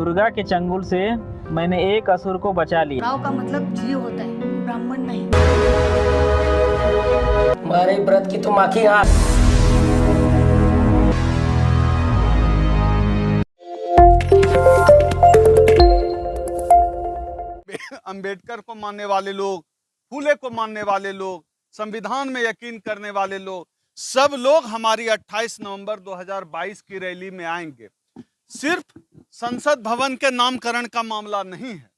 दुर्गा के चंगुल से मैंने एक असुर को बचा लिया। राव का मतलब जीव होता है, ब्राह्मण नहीं। तुम्हारे व्रत की तुम आखी आंख। अंबेडकर को मानने वाले लोग, फूले को मानने वाले लोग, संविधान में यकीन करने वाले लोग, सब लोग हमारी 28 नवंबर 2022 की रैली में आएंगे। सिर्फ संसद भवन के नामकरण का मामला नहीं है,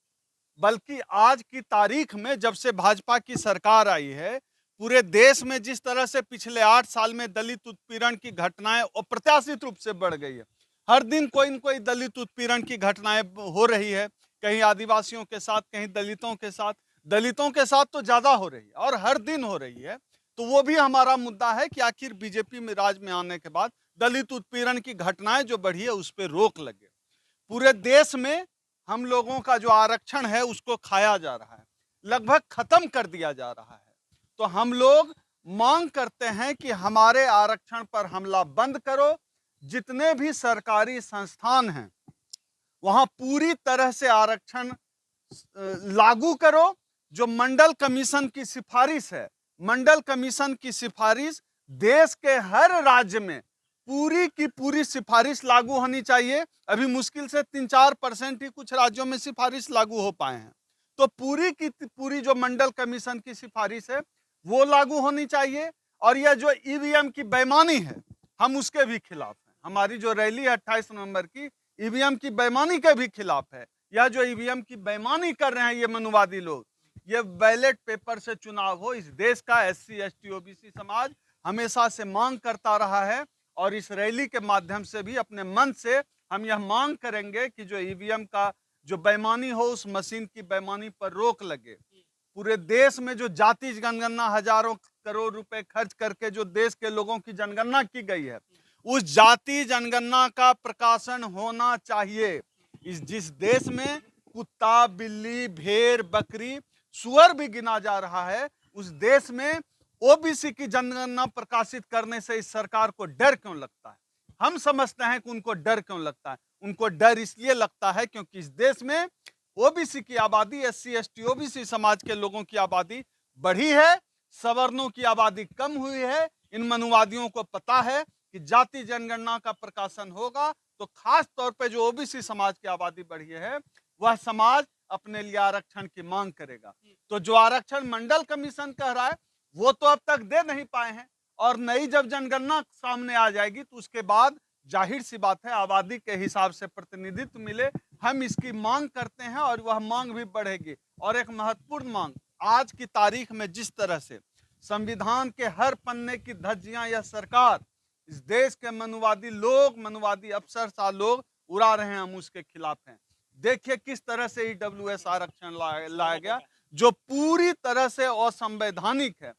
बल्कि आज की तारीख में जब से भाजपा की सरकार आई है, पूरे देश में जिस तरह से पिछले 8 साल में दलित उत्पीड़न की घटनाएं अप्रत्याशित रूप से बढ़ गई है। हर दिन कोई न कोई दलित उत्पीड़न की घटनाएं हो रही है, कहीं आदिवासियों के साथ, कहीं दलितों के साथ तो ज्यादा हो रही है और हर दिन हो रही है। तो वो भी हमारा मुद्दा है कि आखिर बीजेपी में राज में आने के बाद दलित उत्पीड़न की घटनाएं जो बढ़ी है उस पर रोक लगे। पूरे देश में हम लोगों का जो आरक्षण है उसको खाया जा रहा है, लगभग खत्म कर दिया जा रहा है। तो हम लोग मांग करते हैं कि हमारे आरक्षण पर हमला बंद करो। जितने भी सरकारी संस्थान हैं वहां पूरी तरह से आरक्षण लागू करो। जो मंडल कमीशन की सिफारिश है, मंडल कमीशन की सिफारिश देश के हर राज्य में पूरी की पूरी सिफारिश लागू होनी चाहिए। अभी मुश्किल से 3-4% ही कुछ राज्यों में सिफारिश लागू हो पाए हैं। तो पूरी की पूरी जो मंडल कमीशन की सिफारिश है वो लागू होनी चाहिए। और यह जो ईवीएम की बेईमानी है, हम उसके भी खिलाफ हैं। हमारी जो रैली है 28 नवंबर की, ईवीएम की बेईमानी के भी खिलाफ है। यह जो ईवीएम की बेईमानी कर रहे हैं ये मनुवादी लोग, ये बैलेट पेपर से चुनाव हो, इस देश का SC ST OBC समाज हमेशा से मांग करता रहा है। और इस रैली के माध्यम से भी अपने मन से हम यह मांग करेंगे कि जो ईवीएम का जो बेईमानी हो, उस मशीन की बेईमानी पर रोक लगे। पूरे देश में जो जाति जनगणना हजारों करोड़ रुपए खर्च करके जो देश के लोगों की जनगणना की गई है, उस जाति जनगणना का प्रकाशन होना चाहिए। जिस देश में कुत्ता, बिल्ली, भेड़, बकरी, सुअर भी गिना जा रहा है, उस देश में OBC की जनगणना प्रकाशित करने से इस सरकार को डर क्यों लगता है? हम समझते हैं कि उनको डर क्यों लगता है। उनको डर इसलिए लगता है क्योंकि इस देश में OBC की आबादी, SC ST OBC समाज के लोगों की आबादी बढ़ी है, सवर्णों की आबादी कम हुई है। इन मनुवादियों को पता है कि जाति जनगणना का प्रकाशन होगा तो खास तौर पे जो OBC समाज की आबादी बढ़ी है, वह समाज अपने लिए आरक्षण की मांग करेगा। तो जो आरक्षण मंडल कमीशन कह रहा है वो तो अब तक दे नहीं पाए हैं, और नई जब जनगणना सामने आ जाएगी तो उसके बाद जाहिर सी बात है आबादी के हिसाब से प्रतिनिधित्व मिले। हम इसकी मांग करते हैं और वह मांग भी बढ़ेगी। और एक महत्वपूर्ण मांग, आज की तारीख में जिस तरह से संविधान के हर पन्ने की धज्जियां यह सरकार, इस देश के मनुवादी लोग, मनुवादी अफसरशाह लोग उड़ा रहे हैं, हम उसके खिलाफ हैं। देखिए किस तरह से EWS आरक्षण लाया गया जो पूरी तरह से असंवैधानिक है।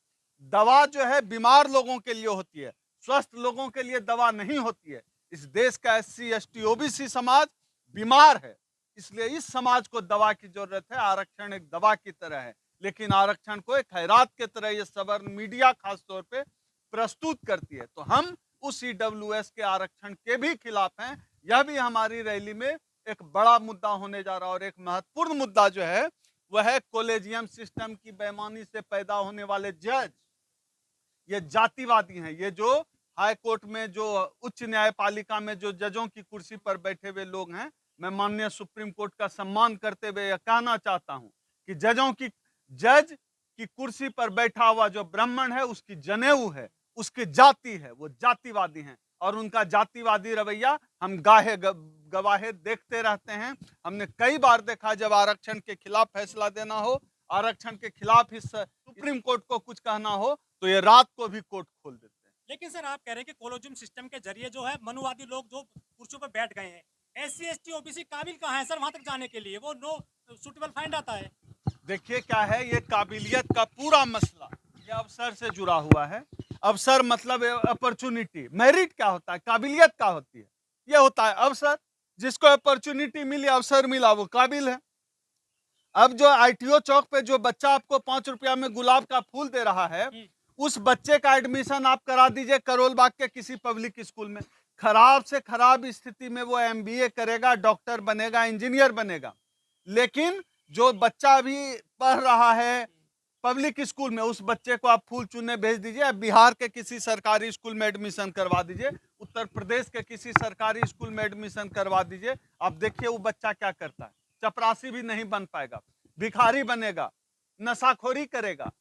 दवा जो है बीमार लोगों के लिए होती है, स्वस्थ लोगों के लिए दवा नहीं होती है। इस देश का SC ST OBC समाज बीमार है, इसलिए इस समाज को दवा की जरूरत है। आरक्षण एक दवा की तरह है, लेकिन आरक्षण को एक खैरात की तरह ये सवर्ण मीडिया खास तौर पे प्रस्तुत करती है। तो हम उस EWS के आरक्षण के भी खिलाफ हैं। यह भी हमारी रैली में एक बड़ा मुद्दा होने जा रहा है। और एक महत्वपूर्ण मुद्दा जो है वह है कॉलेजियम सिस्टम की बेईमानी से पैदा होने वाले जज। ये जातिवादी हैं। ये जो हाई कोर्ट में, जो उच्च न्यायपालिका में जो जजों की कुर्सी पर बैठे हुए लोग हैं, मैं माननीय सुप्रीम कोर्ट का सम्मान करते हुए यह कहना चाहता हूं कि जज की कुर्सी पर बैठा हुआ जो ब्राह्मण है उसकी जनेऊ है, उसकी जाति है, वो जातिवादी हैं। और उनका जातिवादी रवैया हम गवाहे देखते रहते हैं। हमने कई बार देखा जब आरक्षण के खिलाफ फैसला देना हो, आरक्षण के खिलाफ इस सुप्रीम कोर्ट को कुछ कहना हो, तो ये रात को भी कोर्ट खोल देते हैं। लेकिन सर आप कह रहे हैं कि कॉलेजियम सिस्टम के जरिए जो है मनुवादी लोग जो कुर्सियों पर बैठ गए हैं, SC ST OBC काबिल कहाँ है सर वहां तक जाने के लिए? वो नो सुटेबल फाइंड आता है। देखिए क्या है, ये काबिलियत का पूरा मसला ये अवसर से जुड़ा हुआ है। अवसर मतलब अपॉर्चुनिटी। मेरिट क्या होता है? काबिलियत क्या होती है? ये होता है अवसर। जिसको अपॉर्चुनिटी मिली, अवसर मिला, वो काबिल है। अब जो ITO चौक पे जो बच्चा आपको 5 रुपया में गुलाब का फूल दे रहा है, उस बच्चे का एडमिशन आप करा दीजिए करोल बाग के किसी पब्लिक स्कूल में। खराब से खराब स्थिति में वो एमबीए करेगा, डॉक्टर बनेगा, इंजीनियर बनेगा, लेकिन जो बच्चा अभी पढ़ रहा है पब्लिक स्कूल में, उस बच्चे को आप फूल चुनने भेज दीजिए, बिहार के किसी सरकारी स्कूल में एडमिशन करवा दीजिए, उत्तर प्रदेश के किसी सरकारी स्कूल में एडमिशन करवा दीजिए, आप देखिए वो बच्चा क्या करता है। चपरासी भी नहीं बन पाएगा, भिखारी बनेगा, नशाखोरी करेगा।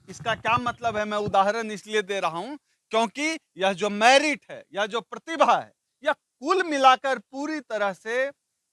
इसका क्या मतलब है? मैं उदाहरण इसलिए दे रहा हूं क्योंकि यह जो मेरिट है, यह जो प्रतिभा है, यह कुल मिलाकर पूरी तरह से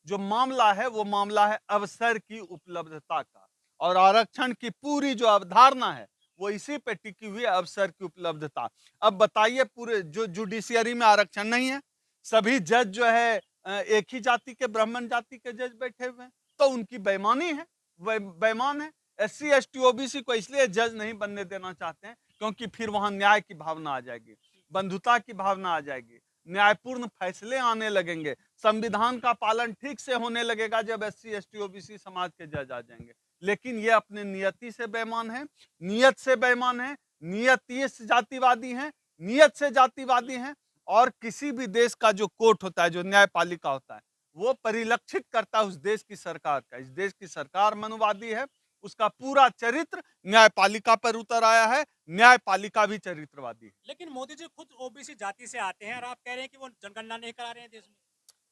जो मामला है वो मामला है अवसर की उपलब्धता का, और आरक्षण की पूरी जो अवधारणा है वो इसी पे टिकी हुई है, अवसर की उपलब्धता। अब बताइए, पूरे जो जुडिशियरी में आरक्षण नहीं है, सभी जज जो है एक ही जाति के, ब्राह्मण जाति के जज बैठे हुए हैं, तो उनकी बेईमानी है, बेईमान है। एससी एसटी ओबीसी को इसलिए जज नहीं बनने देना चाहते हैं क्योंकि फिर वहां न्याय की भावना आ जाएगी, बंधुता की भावना आ जाएगी, न्यायपूर्ण फैसले आने लगेंगे, संविधान का पालन ठीक से होने लगेगा जब एससी एसटी ओबीसी समाज के जज आ जाएंगे। लेकिन ये अपने नियति से बेईमान है, नियत से बेईमान है, नियति से जातिवादी हैं, नियत से जातिवादी हैं। और किसी भी देश का जो कोर्ट होता है, जो न्यायपालिका होता है, वो परिलक्षित करता है उस देश की सरकार का। इस देश की सरकार मनुवादी है, उसका पूरा चरित्र न्यायपालिका पर उतर आया है, न्यायपालिका भी चरित्रवादी है। लेकिन मोदी जी खुद ओबीसी जाति से आते हैं और आप कह रहे हैं कि वो जनगणना नहीं करा रहे हैं देश में।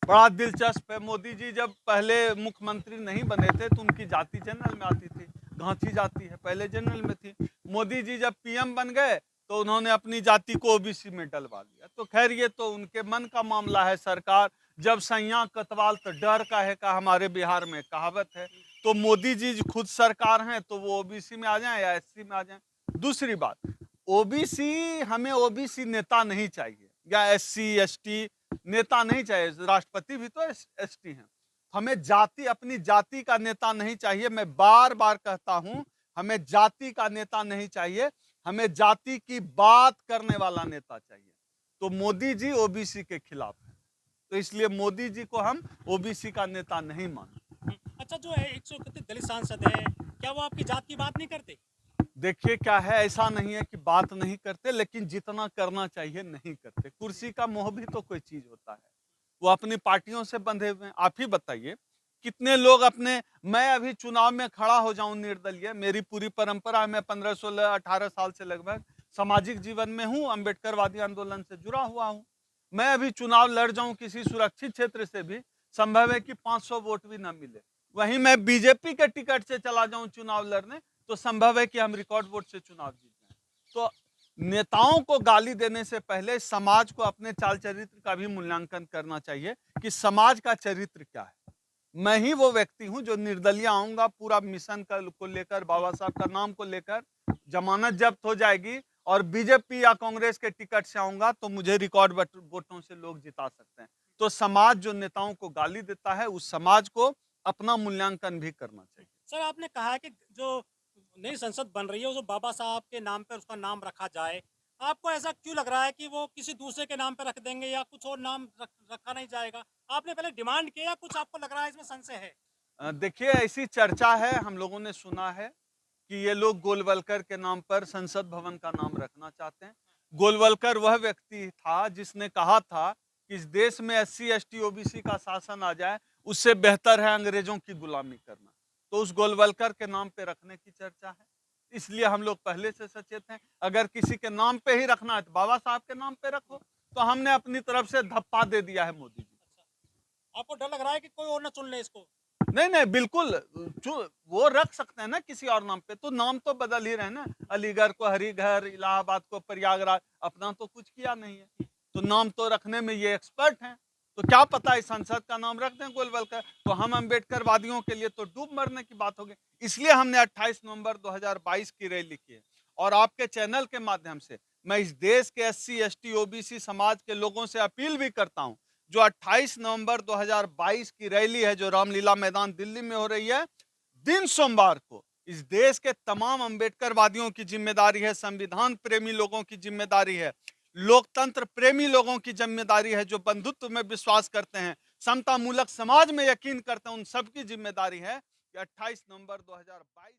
बड़ा दिलचस्प है, मोदी जी जब पहले मुख्यमंत्री नहीं बने थे तो उनकी जाति जनरल में आती थी, घांची जाति है, पहले जनरल में थी। मोदी जी जब पीएम बन गए तो उन्होंने अपनी जाति को ओबीसी में डलवा दिया। तो खैर ये तो उनके मन का मामला है। सरकार जब सैया कतवाल तो डर का है का हमारे बिहार में कहावत है, तो मोदी जी खुद सरकार हैं तो वो ओबीसी में आ जाएं या एससी में आ जाएं। दूसरी बात, ओबीसी, हमें ओबीसी नेता नहीं चाहिए या एससी एसटी नेता नहीं चाहिए, राष्ट्रपति भी तो एसटी हैं। हमें जाति, अपनी जाति का नेता नहीं चाहिए। मैं बार बार कहता हूं, हमें जाति का नेता नहीं चाहिए, हमें जाति की बात करने वाला नेता चाहिए। तो मोदी जी ओबीसी के खिलाफ है, तो इसलिए मोदी जी को हम ओबीसी का नेता नहीं मानते। अच्छा, जो है 131 दलित सांसद है, क्या वो आपकी जात की बात नहीं करते? देखिए क्या है, ऐसा नहीं है कि बात नहीं करते, लेकिन जितना करना चाहिए नहीं करते। कुर्सी का मोह भी तो कोई चीज होता है, वो अपनी पार्टियों से बंधे हुए हैं। आप ही बताइए कितने लोग अपने, मैं अभी चुनाव में खड़ा हो जाऊं निर्दलीय, मेरी पूरी परंपरा है, मैं 15 16 18 साल से लगभग सामाजिक जीवन में हूं, अम्बेडकरवादी आंदोलन से जुड़ा हुआ हूं। मैं अभी चुनाव लड़ जाऊं किसी सुरक्षित क्षेत्र से भी, संभव है कि 500 वोट भी ना मिले। वहीं मैं बीजेपी के टिकट से चला जाऊं चुनाव लड़ने, तो संभव है कि हम रिकॉर्ड वोट से चुनाव जीत जाएं। तो नेताओं को गाली देने से पहले समाज को अपने चाल चरित्र का भी मूल्यांकन करना चाहिए कि समाज का चरित्र क्या है। मैं ही वो व्यक्ति हूं जो निर्दलीय आऊंगा, पूरा मिशन को लेकर, बाबा साहब का नाम को लेकर, जमानत जब्त हो जाएगी और बीजेपी या कांग्रेस के टिकट से आऊंगा तो मुझे रिकॉर्ड वोटों से लोग जिता सकते हैं। तो समाज जो नेताओं को गाली देता है, उस समाज को अपना मूल्यांकन भी करना चाहिए। सर, आपने कहा है कि जो नई संसद बन रही है जो बाबा साहब के नाम पर उसका नाम रखा जाए, आपको ऐसा क्यों लग रहा है कि वो किसी दूसरे के नाम पर रख देंगे या कुछ और नाम रखा नहीं जाएगा? आपने पहले डिमांड किया या कुछ आपको लग रहा है इसमें संशय है? देखिए, ऐसी चर्चा है, हम लोगों ने सुना है कि ये लोग गोलवलकर के नाम पर संसद भवन का नाम रखना चाहते हैं। गोलवलकर वह व्यक्ति था जिसने कहा था कि इस देश में एससी एसटी ओबीसी का शासन आ जाए, उससे बेहतर है अंग्रेजों की गुलामी करना। तो उस गोलवलकर के नाम पे रखने की चर्चा है, इसलिए हम लोग पहले से सचेत हैं। अगर किसी के नाम पे ही रखना है तो बाबा साहब के नाम पे रखो। तो हमने अपनी तरफ से धप्पा दे दिया है मोदी जी। आपको डर लग रहा है कि कोई और ना चुन ले इसको? नहीं नहीं, बिल्कुल वो रख सकते हैं ना किसी और नाम पे, तो नाम तो बदल ही रहे ना। अलीगढ़ को हरिघर, इलाहाबाद को प्रयागराज, अपना तो कुछ किया नहीं है। तो नाम तो रखने में ये एक्सपर्ट हैं, तो क्या पता इस संसद का नाम रख दें गोलवलकर, तो हम अम्बेडकर वादियों के लिए तो डूब मरने की बात होगी। इसलिए हमने 28 नवंबर 2022 की रैली की है। और आपके चैनल के माध्यम से मैं इस देश के एससी एसटी ओबीसी समाज के लोगों से अपील भी करता हूं, जो 28 नवंबर 2022 की रैली है जो रामलीला मैदान दिल्ली में हो रही है, दिन सोमवार को इस देश के तमाम अम्बेडकरवादियों की जिम्मेदारी है, संविधान प्रेमी लोगों की जिम्मेदारी है, लोकतंत्र प्रेमी लोगों की जिम्मेदारी है, जो बंधुत्व में विश्वास करते हैं, समता मूलक समाज में यकीन करते हैं, उन सबकी जिम्मेदारी है कि 28 नवंबर 2022